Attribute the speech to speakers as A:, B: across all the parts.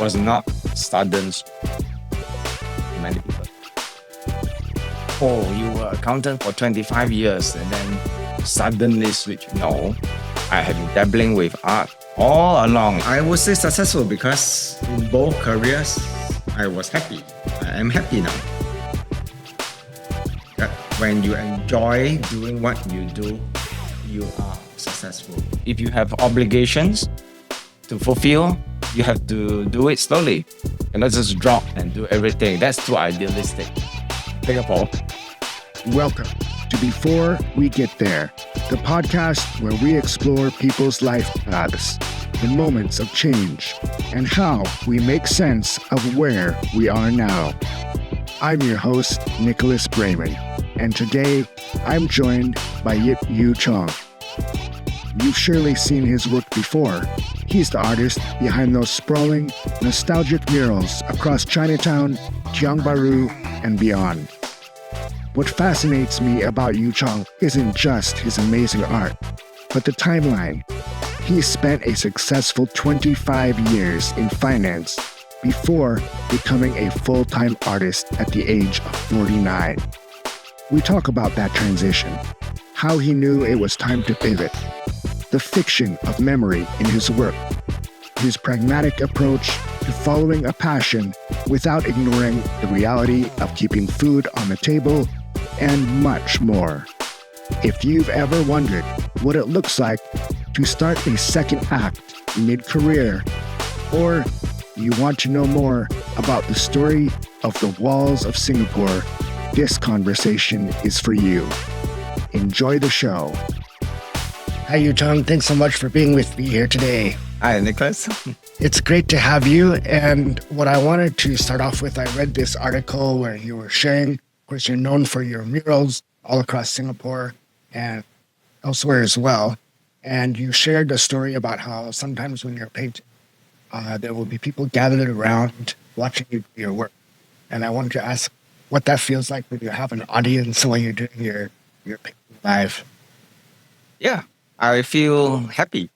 A: was not sudden. Many people. Oh, you were accountant for 25 years and then suddenly switch. No, I have been dabbling with art all along. I would say successful because in both careers, I was happy. I am happy now. That when you enjoy doing what you do, you are successful. If you have obligations to fulfill, you have to do it slowly. And not just drop and do everything. That's too idealistic. Singapore.
B: Welcome to Before We Get There, the podcast where we explore people's life paths, the moments of change, and how we make sense of where we are now. I'm your host, Nicholas Braman, and today I'm joined by Yip Yew Chong. You've surely seen his work before. He's the artist behind those sprawling, nostalgic murals across Chinatown, Tiong Bahru, and beyond. What fascinates me about Yew Chong isn't just his amazing art, but the timeline. He spent a successful 25 years in finance before becoming a full-time artist at the age of 49. We talk about that transition, how he knew it was time to pivot, the fiction of memory in his work, his pragmatic approach to following a passion without ignoring the reality of keeping food on the table, and much more. If you've ever wondered what it looks like to start a second act mid-career, or you want to know more about the story of the walls of Singapore, this conversation is for you. Enjoy the show. Hi, Yew Chong. Thanks so much for being with me here today.
A: Hi, Nicholas.
B: It's great to have you. And what I wanted to start off with, I read this article where you were sharing, of course, you're known for your murals all across Singapore and elsewhere as well. And you shared a story about how sometimes when you're painting, there will be people gathered around watching you do your work. And I wanted to ask what that feels like when you have an audience when you're doing your painting live.
A: Yeah, I feel happy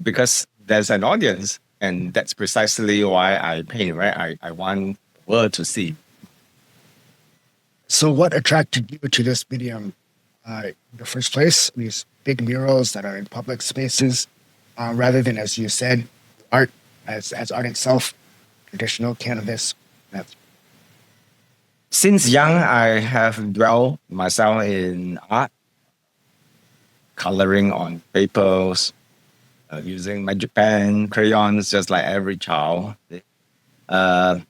A: because there's an audience, and that's precisely why I paint, right? I want the world to see.
B: So what attracted you to this medium in the first place? These big murals that are in public spaces, rather than, as you said, art as art itself, traditional canvas.
A: Since young, I have dwelled myself in art, coloring on papers, using magic pen, crayons, just like every child. And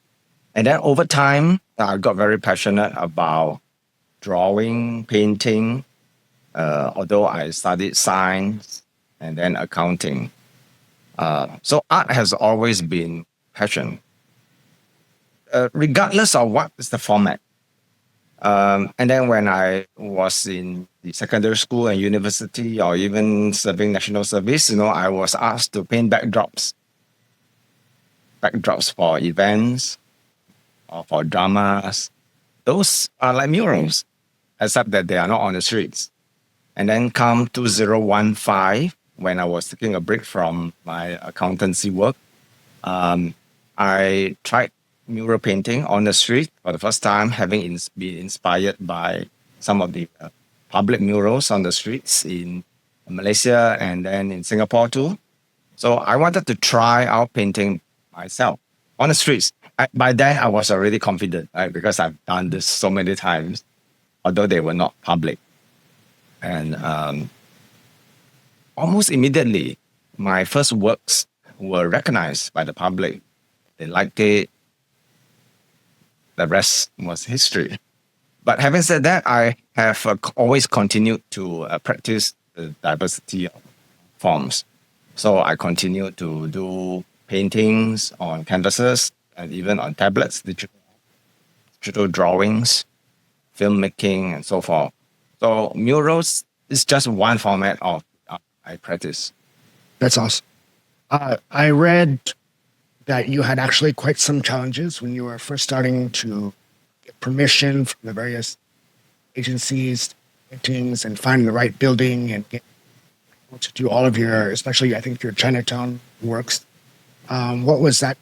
A: then over time, I got very passionate about drawing, painting, although I studied science and then accounting. So art has always been passion, regardless of what is the format. And then when I was in the secondary school and university, or even serving national service, I was asked to paint backdrops for events or for dramas. Those are like murals, except that they are not on the streets. And then come 2015, when I was taking a break from my accountancy work, I tried mural painting on the street for the first time, having been inspired by some of the public murals on the streets in Malaysia and then in Singapore too. So I wanted to try out painting myself on the streets. By then, I was already confident, right? Because I've done this so many times, although they were not public. And almost immediately, my first works were recognized by the public. They liked it. The rest was history. But having said that, I have always continued to practice the diversity of forms. So I continue to do paintings on canvases and even on tablets, digital drawings, filmmaking, and so forth. So murals is just one format of I practice.
B: That's awesome. I read that you had actually quite some challenges when you were first starting to get permission from the various agencies, paintings, and find the right building and get to do all of your, especially I think your Chinatown works. What was that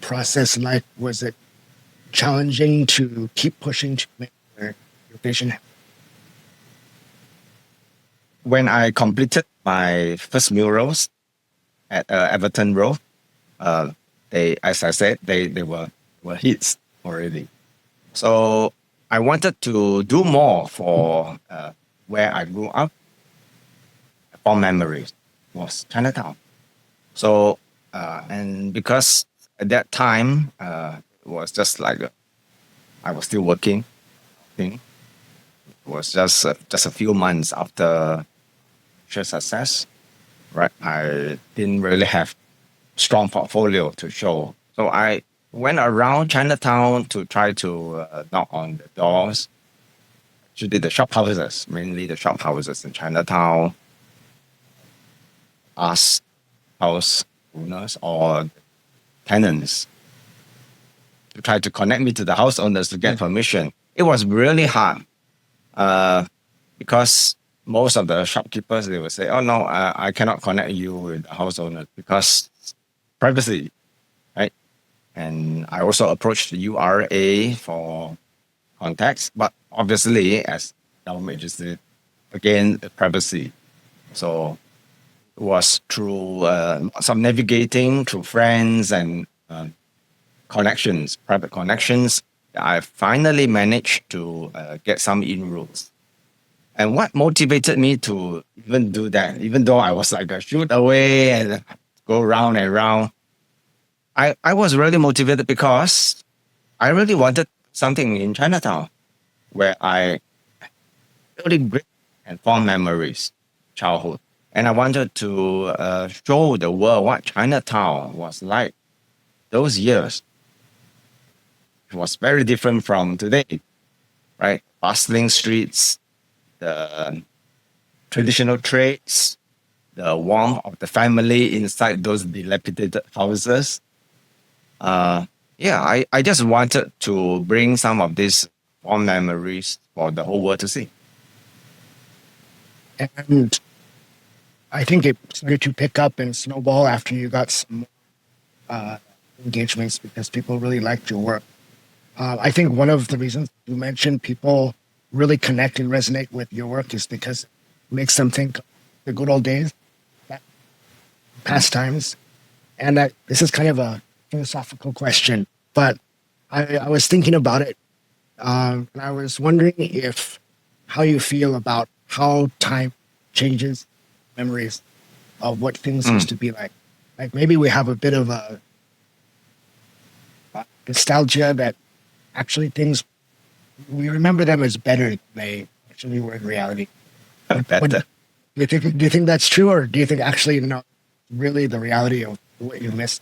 B: process like? Was it challenging to keep pushing to make your vision?
A: When I completed my first murals at Everton Road, they, as I said, they were hits already. So I wanted to do more for where I grew up. Fond memories was Chinatown. So and because at that time it was just like I was still working. Thing. It was just a few months after sheer success, right? I didn't really have strong portfolio to show. So I went around Chinatown to try to knock on the doors. Actually, the shop houses, mainly the shop houses in Chinatown, asked house owners or tenants to try to connect me to the house owners to get permission. It was really hard because most of the shopkeepers, they would say, oh no, I cannot connect you with the house owner because privacy, right? And I also approached the URA for contacts, but obviously as government agency, again, privacy. So it was through some navigating through friends and connections, private connections. I finally managed to get some inroads. And what motivated me to even do that, even though I was like a shoot away and go round and round, I was really motivated because I really wanted something in Chinatown where I really great and fond memories, childhood. And I wanted to show the world what Chinatown was like those years. It was very different from today, right? Bustling streets, the traditional trades, the warmth of the family inside those dilapidated houses. I just wanted to bring some of these fond memories for the whole world to see.
B: And I think it started to pick up and snowball after you got some engagements because people really liked your work. I think one of the reasons you mentioned people really connect and resonate with your work is because it makes them think the good old days, past times. And this is kind of a philosophical question, but I was thinking about it. And I was wondering if how you feel about how time changes memories of what things used to be like. Like maybe we have a bit of a nostalgia that actually things we remember them as better than they actually were in reality.
A: Better.
B: Do you think that's true, or do you think actually not really the reality of what you missed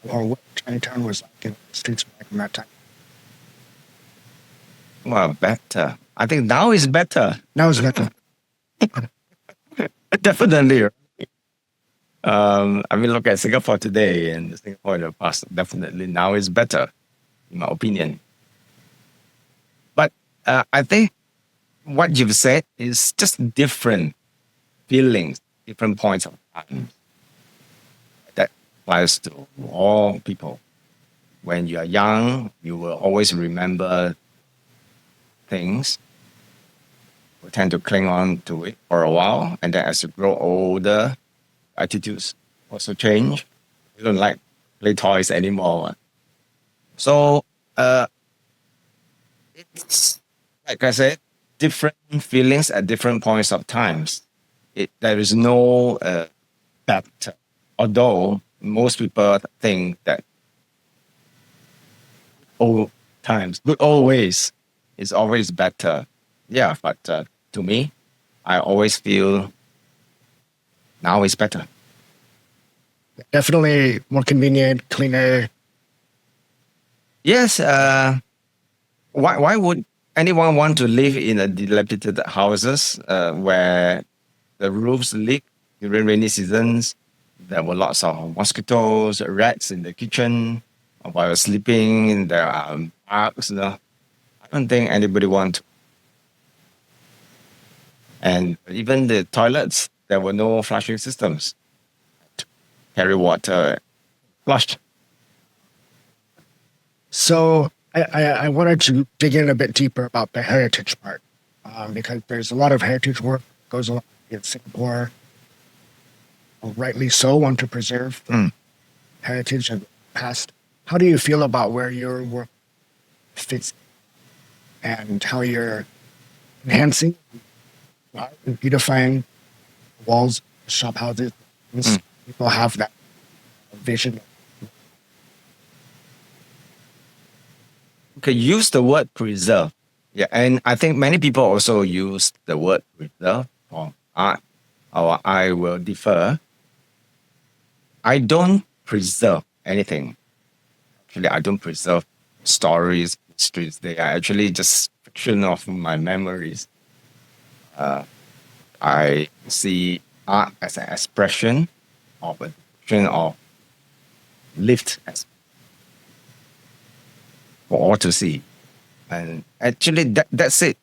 B: or what Chinatown was like in the streets back in that time?
A: Well, better. I think now is better.
B: Now it's better.
A: Definitely. Look at Singapore today and Singapore in the past. Definitely now is better, in my opinion. But I think what you've said is just different feelings, different points of time. That applies to all people. When you are young, you will always remember things. We tend to cling on to it for a while. And then as you grow older, attitudes also change. You don't like play toys anymore. So it's, like I said, different feelings at different points of times. There is no better. Although most people think that old times, good old ways is always better. Yeah, but to me, I always feel now is better.
B: Definitely more convenient, cleaner.
A: Yes. Why would anyone want to live in a dilapidated houses where the roofs leak during rainy seasons? There were lots of mosquitoes, rats in the kitchen. While you're sleeping, there are bugs. I don't think anybody want. And even the toilets, there were no flushing systems to carry water flushed.
B: So I wanted to dig in a bit deeper about the heritage part, because there's a lot of heritage work that goes on in Singapore, rightly so, want to preserve the heritage of the past. How do you feel about where your work fits and how you're enhancing, and beautifying walls, shop houses? People have that vision.
A: Okay, use the word preserve. Yeah, and I think many people also use the word preserve for art, or I will differ. I don't preserve anything. Actually, I don't preserve stories, histories. They are actually just fiction of my memories. I see art as an expression of a fiction of lived as for all to see. And actually, that's it.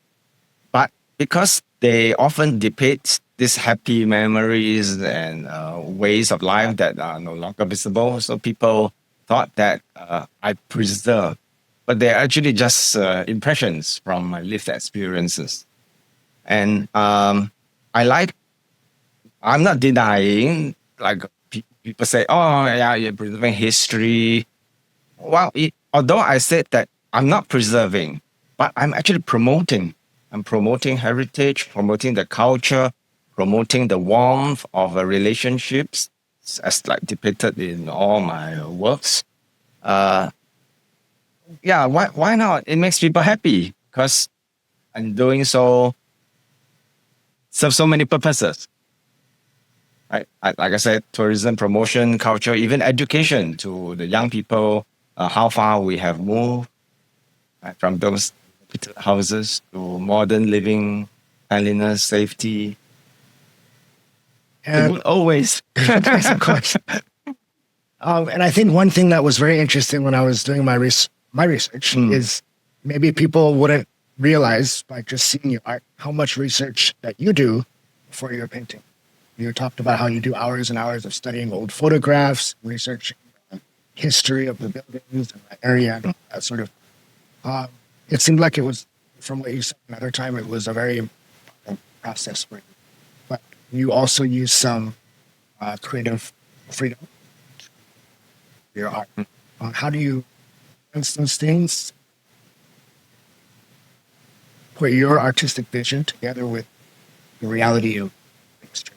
A: But because they often depict these happy memories and ways of life that are no longer visible, so people thought that I preserve, but they're actually just impressions from my lived experiences. And I'm not denying, like people say, oh, yeah, you're preserving history. Well, although I said that I'm not preserving, but I'm actually promoting. I'm promoting heritage, promoting the culture, promoting the warmth of relationships, as like depicted in all my works. Uh, yeah, why not? It makes people happy because I'm doing so serves so many purposes. Right? Like I said, tourism, promotion, culture, even education to the young people. How far we have moved, right, from those houses to modern living, cleanliness, safety.
B: And
A: Always.
B: yes, of course. And I think one thing that was very interesting when I was doing my research is maybe people wouldn't realize by just seeing your art how much research that you do for your painting. You talked about how you do hours and hours of studying old photographs, researching the history of the buildings and the area, and that sort of. It seemed like it was, from what you said another time, it was a very important process for you. But you also use some creative freedom for your art. How do you balance those things? Put your artistic vision together with the reality of history.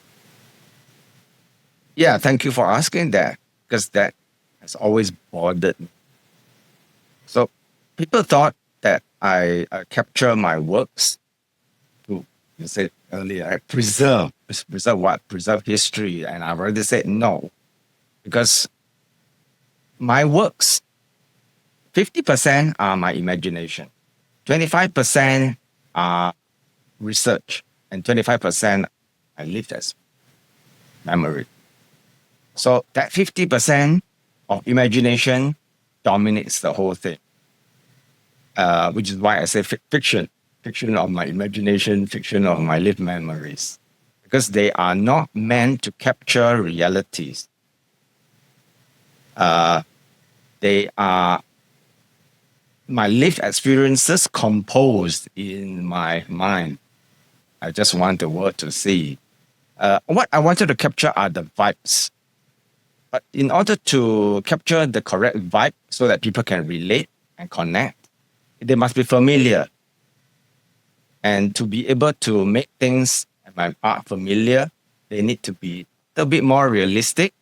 A: Yeah, thank you for asking that because that has always bothered me. So people thought that I capture my works to, you said earlier, I preserve what? Preserve history. And I've already said no, because my works, 50% are my imagination, 25% are research, and 25% I lived as memory. So that 50% of imagination dominates the whole thing, which is why I say fiction of my imagination, fiction of my lived memories, because they are not meant to capture realities. They are my lived experiences composed in my mind. I just want the world to see. What I wanted to capture are the vibes. But in order to capture the correct vibe so that people can relate and connect, they must be familiar. And to be able to make things and my art familiar, they need to be a bit more realistic.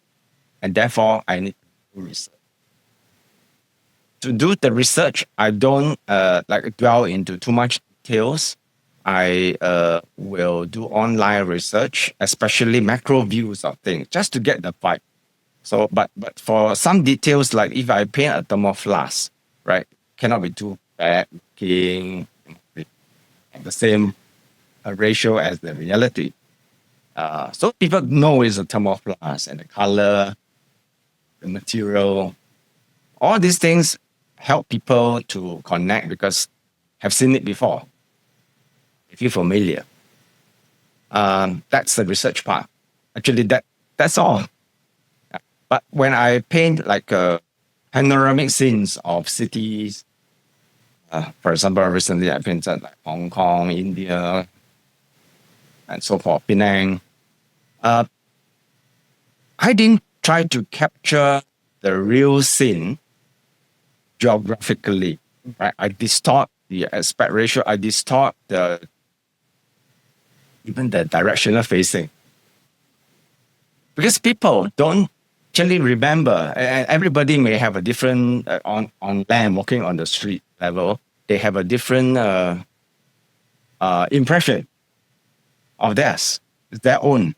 A: And therefore, I need to do research. To do the research, I don't dwell into too much details. I will do online research, especially macro views of things, just to get the vibe. So, but for some details, like if I paint a thermoplastic, right, cannot be too bad looking, the same ratio as the reality. So people know it's a thermoplastic and the color, the material, all these things help people to connect because have seen it before. If you're familiar, that's the research part. Actually, that's all. But when I paint like panoramic scenes of cities. For example, recently I painted like Hong Kong, India, and so forth, Penang. Uh, I didn't try to capture the real scene geographically. Right? I distort the aspect ratio. I distort even the directional facing, because people don't actually remember. And everybody may have a different on land, walking on the street level. They have a different impression of theirs. It's their own.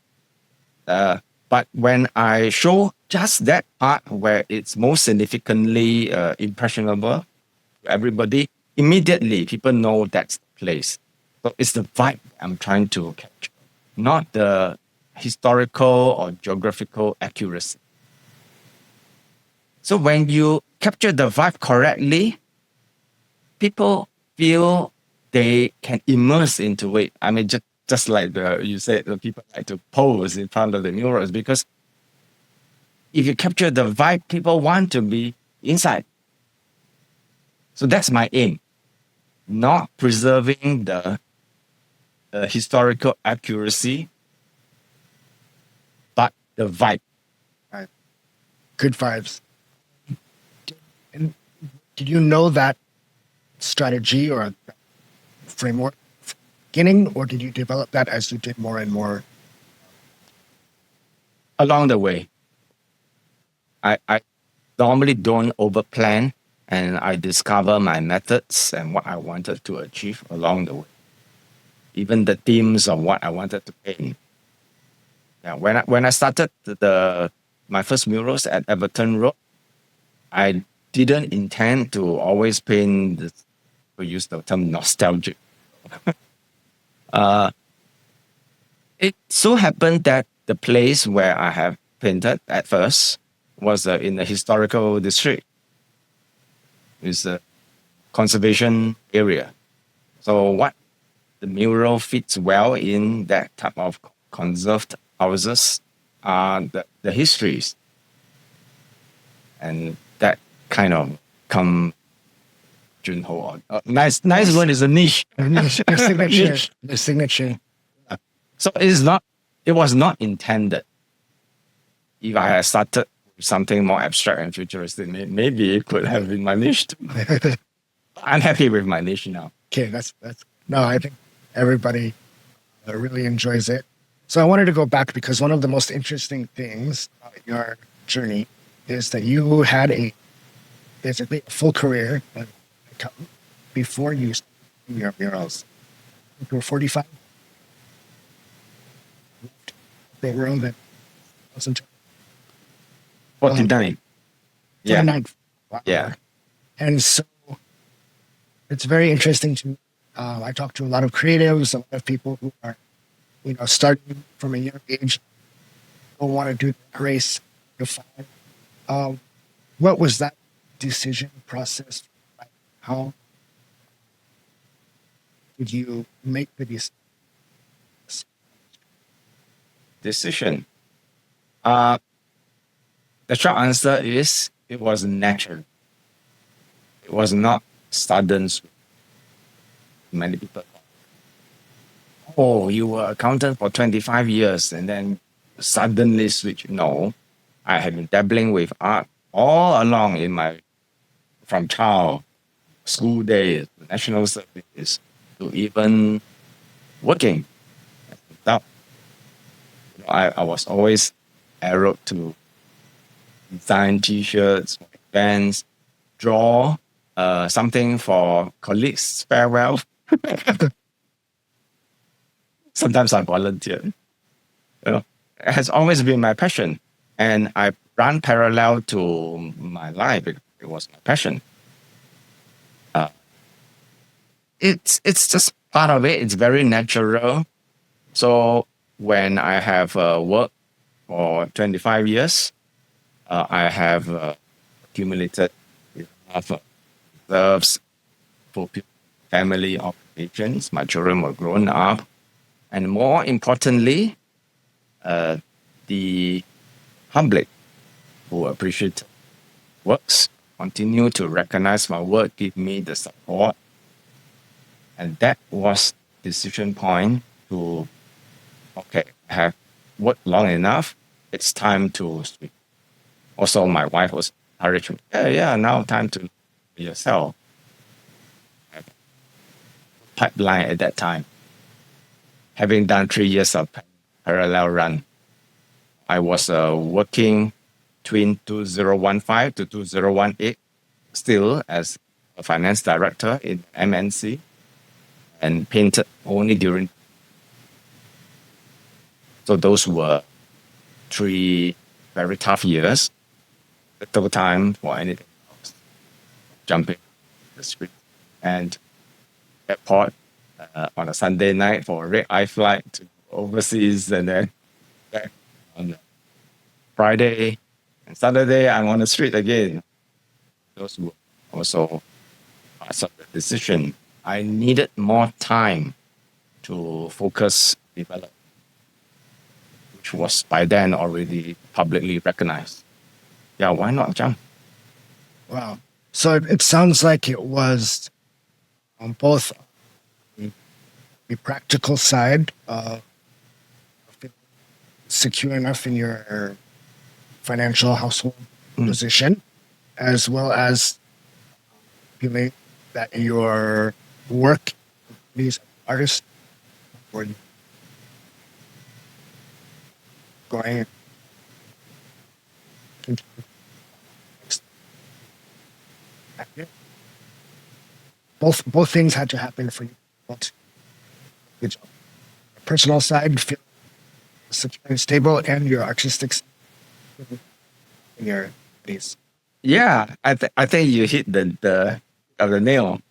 A: But when I show just that part where it's most significantly impressionable to everybody, immediately people know that's the place. So it's the vibe I'm trying to capture, not the historical or geographical accuracy. So when you capture the vibe correctly, people feel they can immerse into it. I mean, just like you said, the people like to pose in front of the murals, because if you capture the vibe, people want to be inside. So that's my aim, not preserving the historical accuracy, but the vibe.
B: Right. Good vibes. And did you know that strategy or framework from the beginning, or did you develop that as you did more and more?
A: Along the way, I normally don't overplan, and I discover my methods and what I wanted to achieve along the way. Even the themes of what I wanted to paint. Yeah, when I started my first murals at Everton Road, I didn't intend to always paint this, to use the term nostalgic. It so happened that the place where I have painted at first was in the historical district. It's a conservation area. So what the mural fits well in that type of conserved houses are the histories. And that kind of come Junho. Nice one is a niche.
B: The signature. The signature.
A: So it was not intended. If I had started with something more abstract and futuristic, maybe it could have been my niche too. I'm happy with my niche now.
B: Okay, that's no, I think everybody really enjoys it. So I wanted to go back because one of the most interesting things about your journey is that you had basically a full career before you started your murals. You were 45. They were on that
A: 49. Yeah.
B: 49. Wow.
A: Yeah.
B: And so it's very interesting to I talk to a lot of creatives, a lot of people who are, starting from a young age, don't want to do the race to five. What was that decision process like? How did you make the
A: Decision. The short answer is it was natural. It was not sudden. Many people, oh, you were accountant for 25 years and then suddenly switch. No, I have been dabbling with art all along from child, school days, national service, to even working. I was always arrowed to design T-shirts, bands, draw something for colleagues' farewell. Sometimes I volunteer. It has always been my passion, and I ran parallel to my life. It was my passion. It's just part of it. It's very natural. So when I have worked for 25 years, I have accumulated enough reserves for family obligations. My children were grown up. And more importantly, the public who appreciate works continue to recognize my work, give me the support. And that was decision point to, okay, I have worked long enough. It's time to switch. Also, my wife was encouraging, yeah, now time to be yourself. Pipeline at that time. Having done 3 years of parallel run, I was working between 2015 to 2018 still as a finance director in MNC and painted only during. So those were 3 very tough years. Little time for anything else. Jumping the street and airport on a Sunday night for a red eye flight to overseas, and then back on Friday and Saturday I'm on the street again. Those were also parts of the decision. I needed more time to focus, develop, which was by then already publicly recognized. Yeah, why not jump?
B: Wow. So it sounds like it was on both the practical side, secure enough in your financial household position, as well as feeling that your work these artists were going into both things had to happen for you. But your personal side feel secure and stable, and your artistic side in your days.
A: Yeah, I think you hit the nail.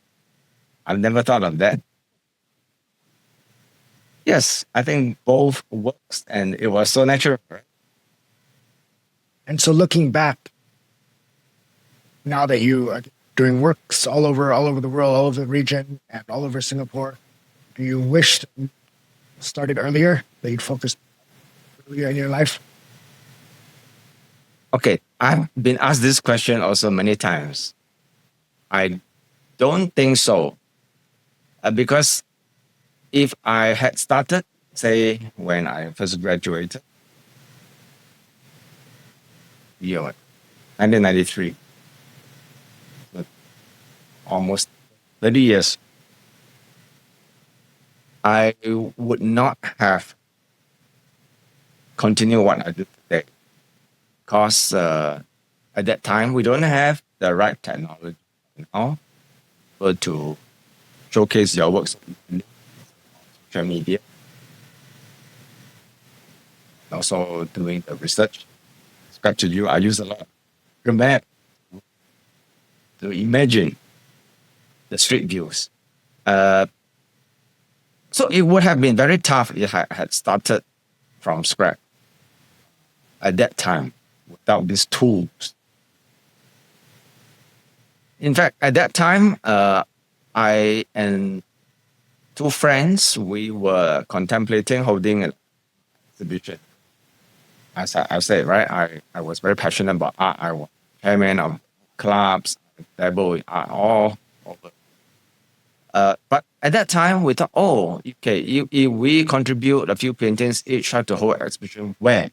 A: I've never thought of that. Yes, I think both works, and it was so natural.
B: And so looking back, now that you are doing works all over the world, all over the region, and all over Singapore, do you wish you started earlier, that you'd focused earlier in your life?
A: Okay, I've been asked this question also many times. I don't think so. Because if I had started, say, when I first graduated, year what? 1993, so almost 30 years, I would not have continued what I do today. Because at that time, we don't have the right technology now to showcase your works on social media. Also doing the research. Subscribe to you, I use a lot of map to imagine the street views. So it would have been very tough if I had started from scratch at that time without these tools. In fact, at that time, I and 2 friends, we were contemplating holding an exhibition. As I said, right, I was very passionate about art. I was chairman of clubs, dabble in art, all over. But at that time, we thought, okay, if we contribute a few paintings each, try to hold an exhibition, where?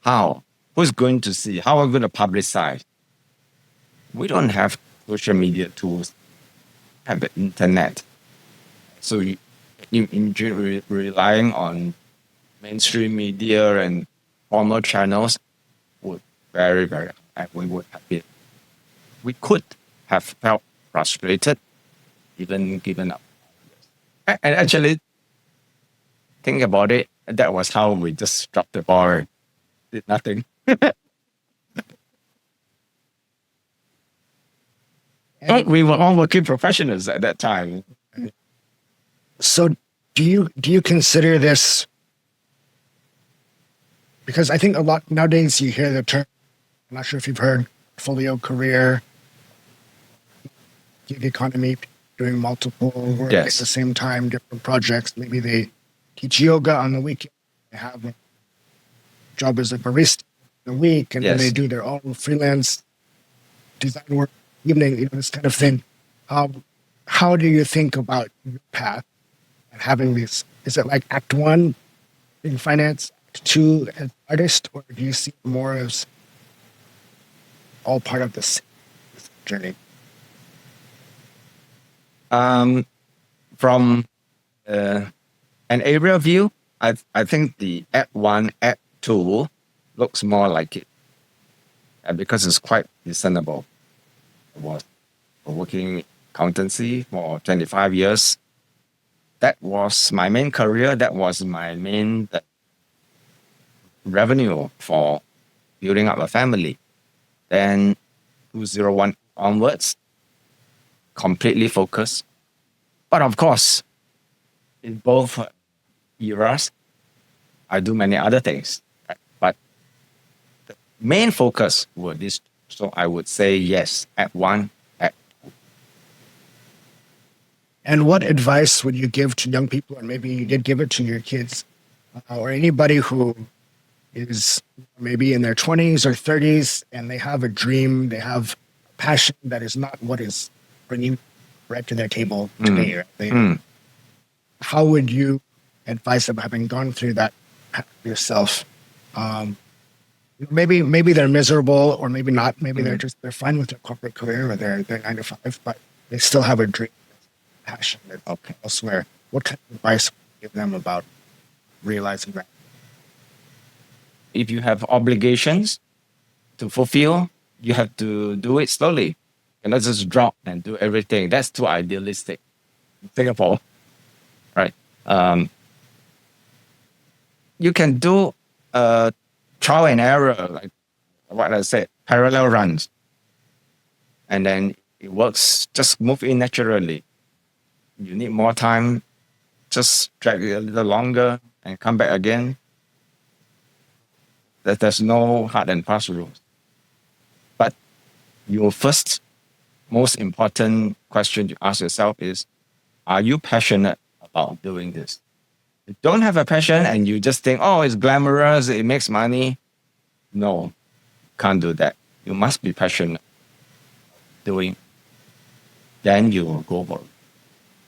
A: How? Who's going to see? How are we going to publicize? We don't have social media tools, have the internet. So you relying on mainstream media and formal channels would very, very, and we would have been, we could have felt frustrated, even given up. And actually, think about it, that was how we just dropped the ball, did nothing. But we were all working professionals at that time.
B: So do you consider this, because I think a lot nowadays you hear the term, I'm not sure if you've heard, portfolio career, gig economy, doing multiple work at the same time, different projects. Maybe they teach yoga on the weekend, they have a job as a barista in the week, and then they do their own freelance design work, evening, this kind of thing. How do you think about your path and having these? Is it like Act One in finance, Act Two as artist, or do you see it more as all part of this journey?
A: From an area view, I think the Act One, Act Two looks more like it, because it's quite discernible. I was working accountancy for 25 years. That was my main career. That was my main revenue for building up a family. Then 2001 onwards, completely focused. But of course, in both eras, I do many other things. But the main focus were this. So I would say yes, Act One, Act.
B: And what advice would you give to young people, or maybe you did give it to your kids, or anybody who is maybe in their 20s or 30s and they have a dream, they have a passion that is not what is bringing bread to their table today? How would you advise them, having gone through that yourself? Maybe they're miserable, or maybe not. Maybe they're fine with their corporate career or their 9 to 5, but they still have a dream, passion elsewhere. What kind of advice would you give them about realizing that?
A: If you have obligations to fulfill, you have to do it slowly. You cannot just drop and do everything. That's too idealistic. Singapore, right? You can do trial and error, like what I said, parallel runs. And then it works, just move in naturally. You need more time, just drag it a little longer and come back again. There's no hard and fast rules. But your first, most important question to ask yourself is, are you passionate about doing this? If you don't have a passion and you just think, oh, it's glamorous, it makes money. No, can't do that. You must be passionate doing. Then you will go for it,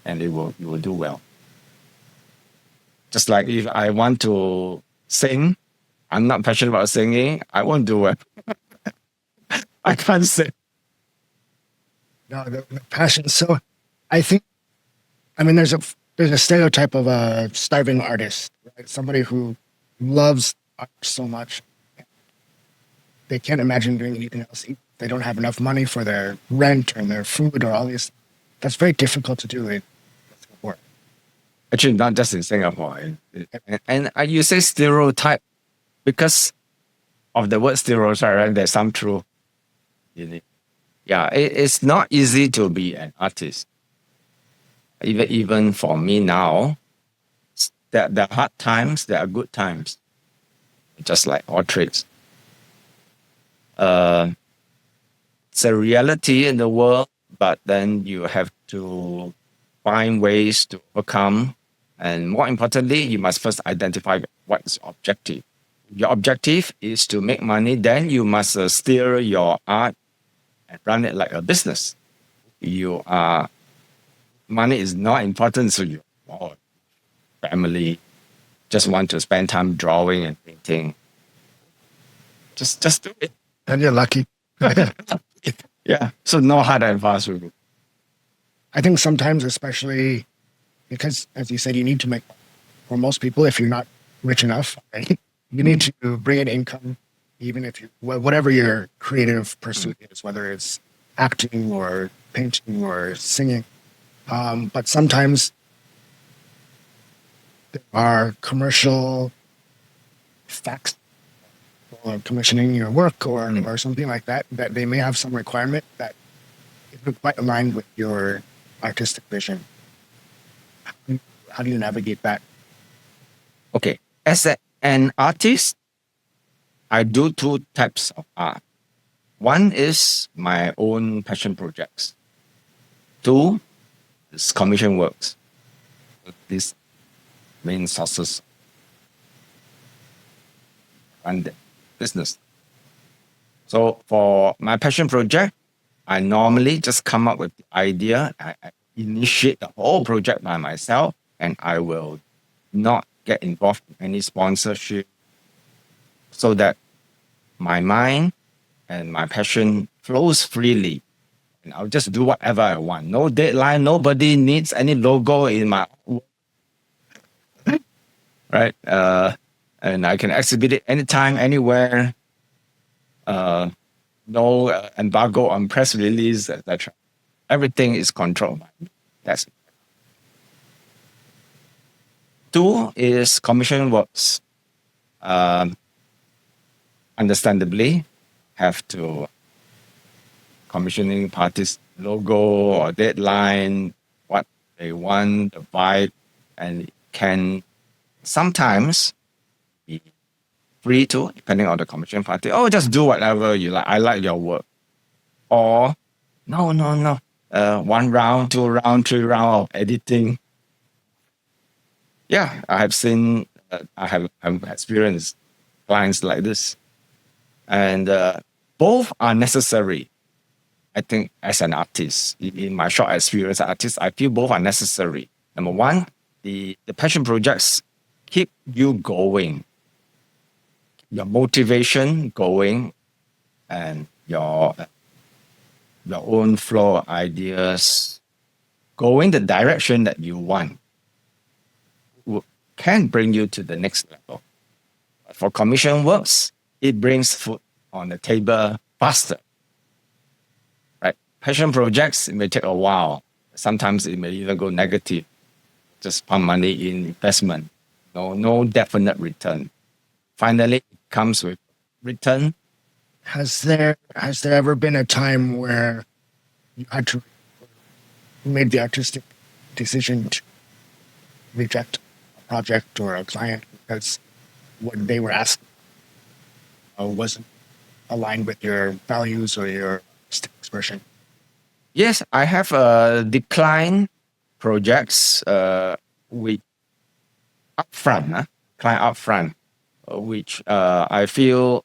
A: and you will do well. Just like if I want to sing, I'm not passionate about singing, I won't do it. I can't sing.
B: No, the passion. So I think, there's a stereotype of a starving artist, right? Somebody who loves art so much, they can't imagine doing anything else. They don't have enough money for their rent or their food or all these. That's very difficult to do in Singapore.
A: Actually, not just in Singapore. And you say stereotype because of the word stereotype, right? There's some truth in it. Yeah, it's not easy to be an artist. Even for me now, there are hard times, there are good times, just like all trades. It's a reality in the world, but then you have to find ways to overcome. And more importantly, you must first identify what is your objective. Your objective is to make money, then you must steer your art and run it like a business. Money is not important to you or family. Just want to spend time drawing and painting. Just do it.
B: And you're lucky.
A: Yeah. So no hard and fast rule.
B: I think sometimes, especially because, as you said, you need to make, for most people, if you're not rich enough, right, you need to bring in income, even if whatever your creative pursuit is, whether it's acting or painting or singing. But sometimes there are commercial facts or commissioning your work or something like that they may have some requirement that isn't quite aligned with your artistic vision. How do you navigate that?
A: Okay. As an artist, I do two types of art. One is my own passion projects. Two is commission works. These main sources run the business. So for my passion project, I normally just come up with the idea. I initiate the whole project by myself, and I will not get involved in any sponsorship, so that my mind and my passion flows freely. And I'll just do whatever I want. No deadline. Nobody needs any logo in my work, right? And I can exhibit it anytime, anywhere. No embargo on press release, etc. Everything is controlled by me. That's it. Two is commission works. Understandably, have to commissioning parties logo or deadline, what they want, the vibe, and it can sometimes be free to, depending on the commission party. Oh, just do whatever you like. I like your work. Or no. 1 round, 2 round, 3 round of editing. Yeah, I have seen, I have experienced clients like this. And both are necessary. I think as an artist, in my short experience as an artist, I feel both are necessary. Number one, the passion projects keep you going, your motivation going, and your own flow of ideas going the direction that you want can bring you to the next level. For commission works, it brings food on the table faster. Right? Passion projects, it may take a while. Sometimes it may even go negative. Just pump money in investment. No definite return. Finally, it comes with return.
B: Has there ever been a time where you had to made the artistic decision to reject a project or a client because what they were asking wasn't aligned with your values or your artistic expression?
A: Yes, I have declined projects with client upfront, which I feel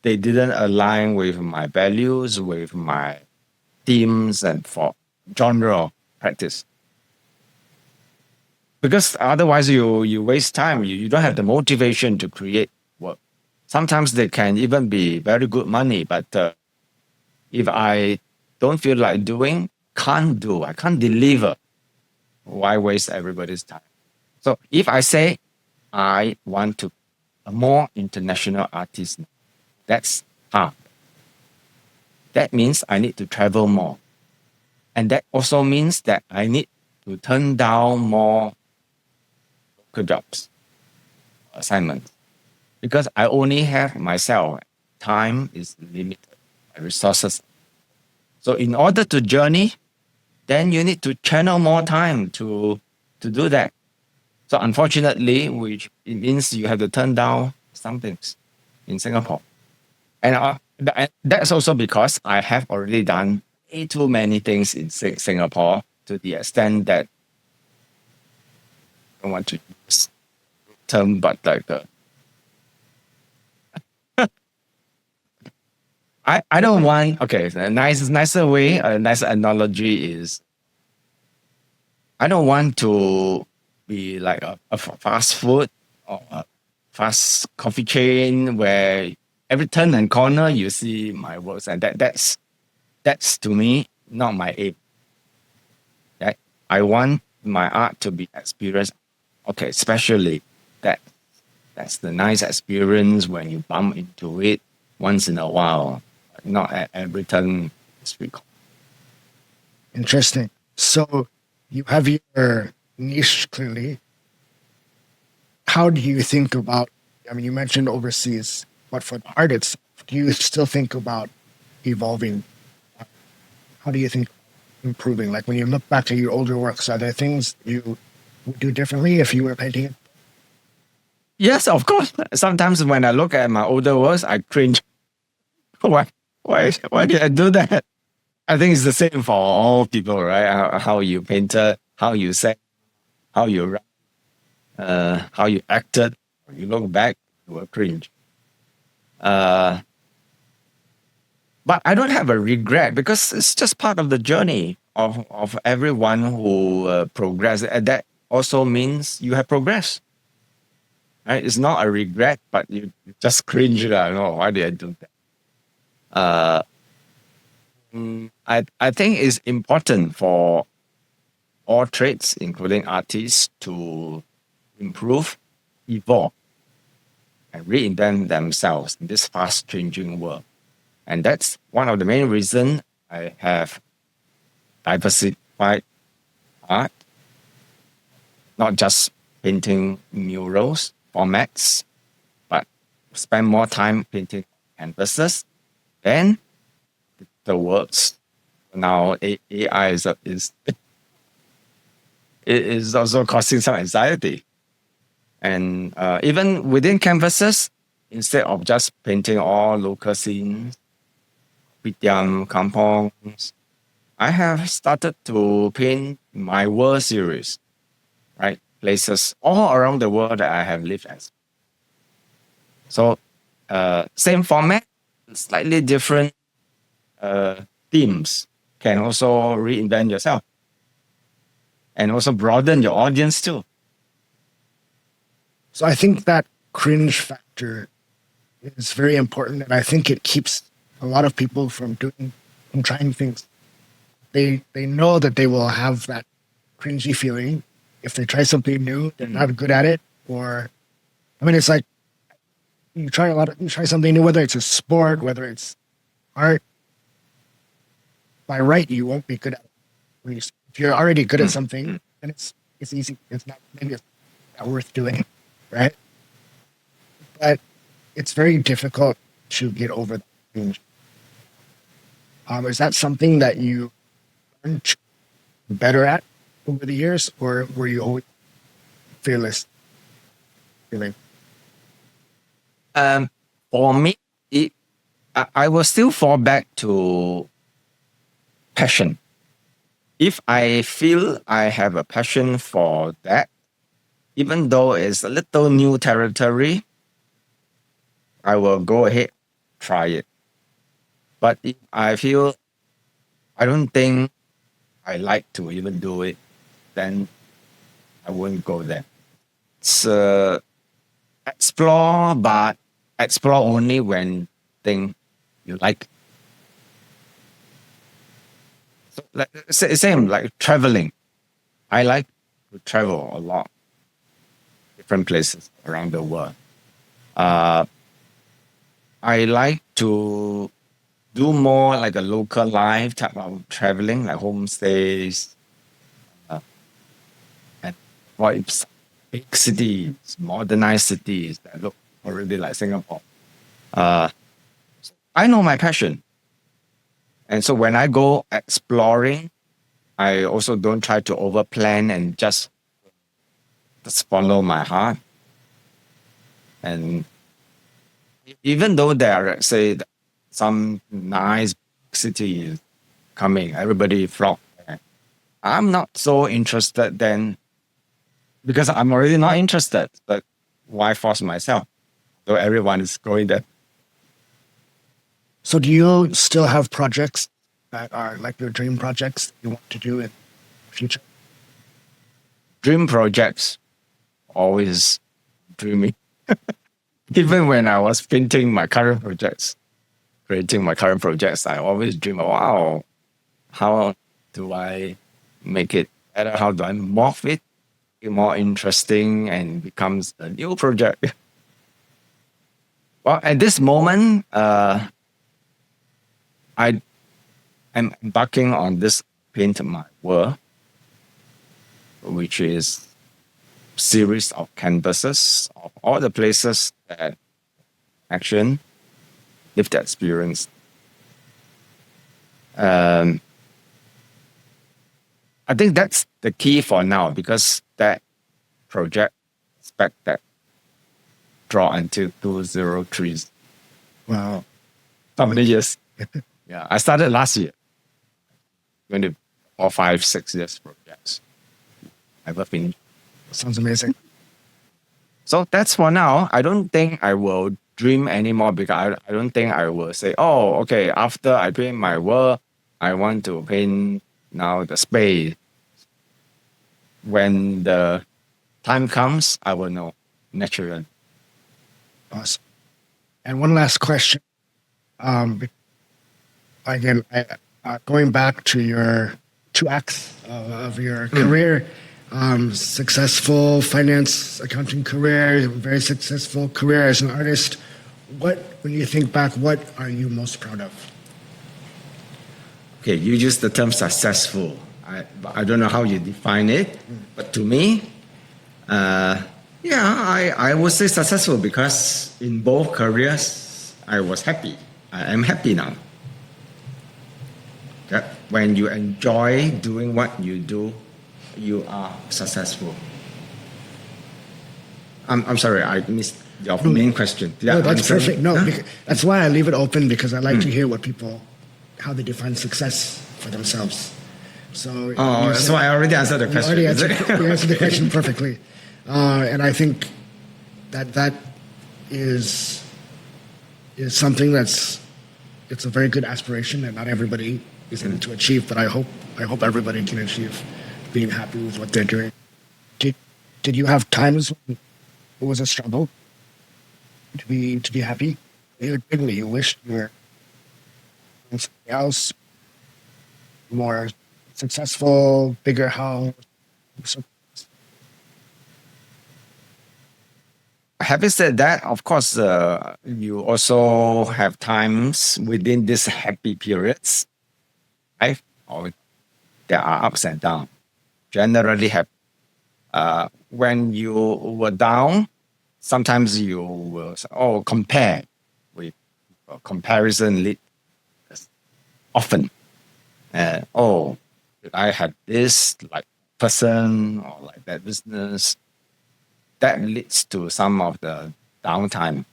A: they didn't align with my values, with my themes, and for genre of practice. Because otherwise, you waste time. You don't have the motivation to create work. Sometimes they can even be very good money, but if I don't feel like doing, I can't deliver. Why waste everybody's time? So if I say I want to a more international artist, that's hard. That means I need to travel more. And that also means that I need to turn down more local jobs, assignments. Because I only have myself. Time is limited, resources. So in order to journey, then you need to channel more time to do that. So unfortunately, which it means you have to turn down some things in Singapore. And that's also because I have already done way too many things in Singapore to the extent that I don't want to use the term, but like I don't want, okay, a nicer way, a nicer analogy is I don't want to be like a fast food or a fast coffee chain where every turn and corner you see my works, and that's to me not my aim. Right? I want my art to be experienced. Okay, especially that's the nice experience when you bump into it once in a while, not at every turn.
B: Interesting. So you have your niche clearly. How do you think about, I mean, you mentioned overseas, but for the artists, do you still think about evolving? How do you think improving? Like when you look back at your older works, are there things you would do differently if you were painting it?
A: Yes, of course. Sometimes when I look at my older works, I cringe. Why did I do that? I think it's the same for all people, right? How you painted, how you sang, how you write, how you acted. When you look back, you will cringe. But I don't have a regret because it's just part of the journey of everyone who progress. And that also means you have progressed. Right? It's not a regret, but you just cringe. No, why did I do that? Uh, I think it's important for all trades, including artists, to improve, evolve, and reinvent themselves in this fast changing world. And that's one of the main reasons I have diversified art, not just painting murals, formats, but spend more time painting canvases and the works. Now AI is also causing some anxiety. And even within canvases, instead of just painting all local scenes, Pitiam, kampongs, I have started to paint my world series, right? Places all around the world that I have lived as. So, same format, slightly different themes can also reinvent yourself and also broaden your audience too.
B: So I think that cringe factor is very important, and I think it keeps a lot of people from trying things. They know that they will have that cringy feeling if they try something new. They're not good at it, or I mean, it's like you try something new, whether it's a sport, whether it's art. By right, you won't be good at it. If you're already good at something, then it's easy. It's not worth doing, right? But it's very difficult to get over that cringe. Is that something that you learned better at over the years, or were you always fearless? Feeling?
A: For me, I will still fall back to passion. If I feel I have a passion for that, even though it's a little new territory, I will go ahead, try it. But if I feel I don't think I like to even do it, then I won't go there. It's explore, but explore only when thing you like. So, like same like traveling. I like to travel a lot, different places around the world. I like to do more like a local life type of traveling, like homestays, and vibes, big cities, modernized cities that look already like Singapore. Uh, I know my passion. And so when I go exploring, I also don't try to overplan and just follow my heart. And even though there are, say, some nice cities coming, everybody flock there, I'm not so interested then because I'm already not interested. But why force myself? So everyone is going there.
B: So do you still have projects that are like your dream projects you want to do in the future?
A: Dream projects, always dreaming. Even when I was painting my current projects, creating my current projects, I always dream, wow, how do I make it better? How do I morph it more interesting and becomes a new project? Well, at this moment, I am embarking on this Paint My World, which is series of canvases of all the places that action lived experience. I think that's the key for now because that project expect that draw until 2030.
B: Wow.
A: How many years? Yeah, I started last year. Going to 4, 5, 6 years projects. I've finished.
B: Sounds amazing.
A: So that's for now. I don't think I will dream anymore because I don't think I will say, oh, okay, after I paint my work, I want to paint now the space. When the time comes, I will know naturally.
B: Awesome. And one last question. Again, going back to your two acts of your career, successful finance accounting career, very successful career as an artist. When you think back, what are you most proud of?
A: Okay, you use the term successful. I don't know how you define it, but to me, I would say successful because in both careers, I was happy. I am happy now. Okay? When you enjoy doing what you do, you are successful. I'm sorry, I missed your main question.
B: No, that's perfect. No, that's why I leave it open because I like to hear how they define success for themselves. So
A: so I already answered the question.
B: You answered the question perfectly. And I think that is something it's a very good aspiration that not everybody is able to achieve, but I hope everybody can achieve being happy with what they're doing. Did you have times when it was a struggle to be happy? You wished you were doing something else, more successful, bigger house.
A: Having said that, of course, you also have times within these happy periods, right? Or there are ups and downs. Generally, when you were down, sometimes you will say, compare with comparison lead often. I had this like person or like that business. That leads to some of the downtime.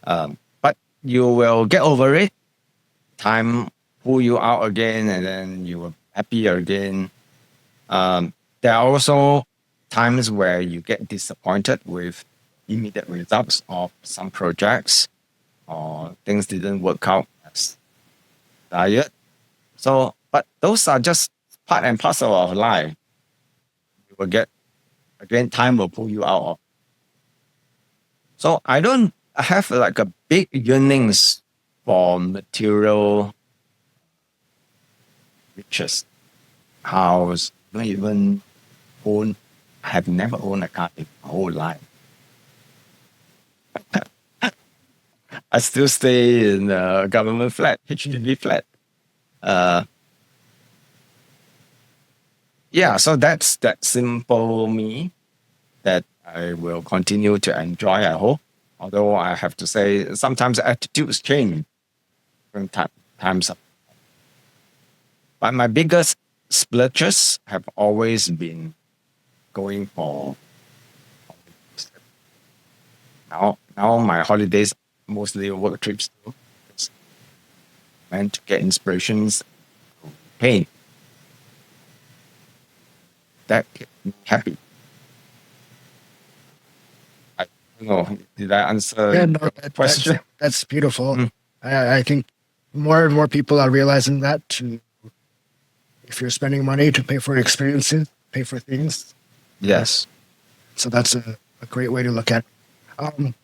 A: But you will get over it. Time pull you out again, and then you will happy again. There are also times where you get disappointed with immediate results of some projects or things didn't work out as desired. So, but those are just part and parcel of life. You will get, again, time will pull you out of. So I don't have like a big yearnings for material riches. House, don't even own, I have never owned a car in my whole life. I still stay in a government flat, HDB flat. So that's that simple me that I will continue to enjoy, I hope. Although I have to say, sometimes attitudes change from times up. But my biggest splurges have always been going for now my holidays mostly work trips too. Meant to get inspirations to paint. That kept me happy. I don't know, did I answer the question?
B: That's beautiful. I think more and more people are realizing that if you're spending money to pay for experiences, pay for things.
A: Yes.
B: So that's a great way to look at it.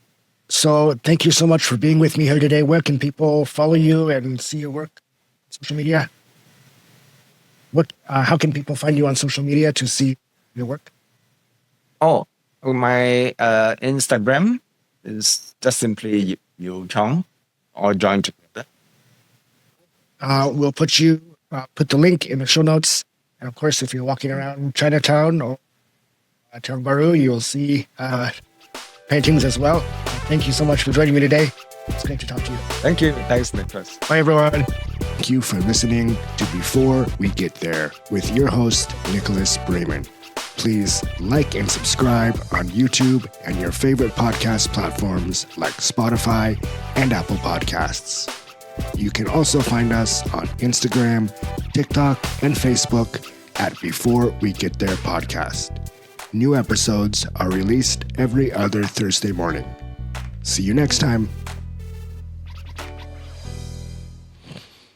B: So thank you so much for being with me here today. Where can people follow you and see your work? Social media? How can people find you on social media to see your work?
A: My Instagram is just simply Yip Yew Chong, all joined together.
B: We'll put the link in the show notes. And of course, if you're walking around Chinatown or Tiong Bahru, you'll see paintings as well. Thank you so much for joining me today. It's great to talk to you.
A: Thank you. Thanks, Nicholas.
B: Bye, everyone. Thank you for listening to Before We Get There with your host, Nicholas Braman. Please like and subscribe on YouTube and your favorite podcast platforms like Spotify and Apple Podcasts. You can also find us on Instagram, TikTok, and Facebook at Before We Get There Podcast. New episodes are released every other Thursday morning. See you next time.